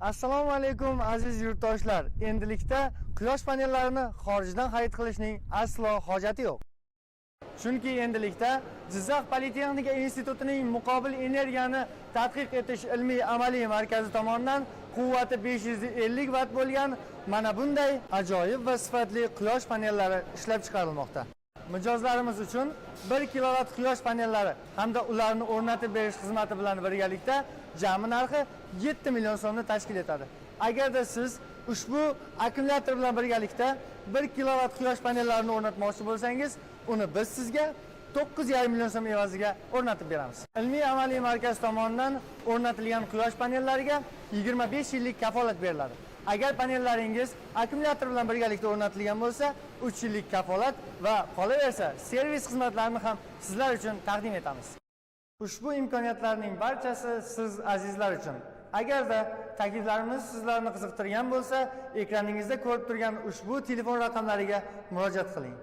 Assalomu alaykum aziz yurtdoshlar. Endilikda quyosh panellarini xorijdan xarid qilishning aslo hojati yo'q. Chunki endilikda Jizzax Politexnika institutining muqobil energiyani tadqiq etish ilmiy amaliy markazi tomonidan quvvati 550 vatt bo'lgan mana bunday ajoyib va sifatli quyosh panellari ishlab chiqarilmoqda. Mijozlarimiz uchun 1 kilovatt quyosh panellari hamda ularni o'rnatib berish xizmati bilan birgalikda jami narxi 7 million so'mni tashkil etadi. Agarda siz ushbu akkumulyator bilan birgalikda 1 kilovatt quyosh panellarini o'rnatmoqchi bo'lsangiz, uni biz sizga 9,5 million so'm evaziga o'rnatib beramiz. Ilmiy amaliy markaz tomonidan o'rnatilgan quyosh panellariga 25 yillik kafolat beriladi. Agar panellaringiz akkumulyator bilan birgalikda o'rnatilgan bo'lsa, 3 yillik kafolat va qolaversa servis xizmatlarini ham sizlar uchun taqdim etamiz. Ushbu imkoniyatlarning barchasi siz azizlar uchun. Agarda takliflarimiz sizlarni qiziqtirgan bo'lsa, ekraningizda ko'rib turgan ushbu telefon raqamlariga murojaat qiling.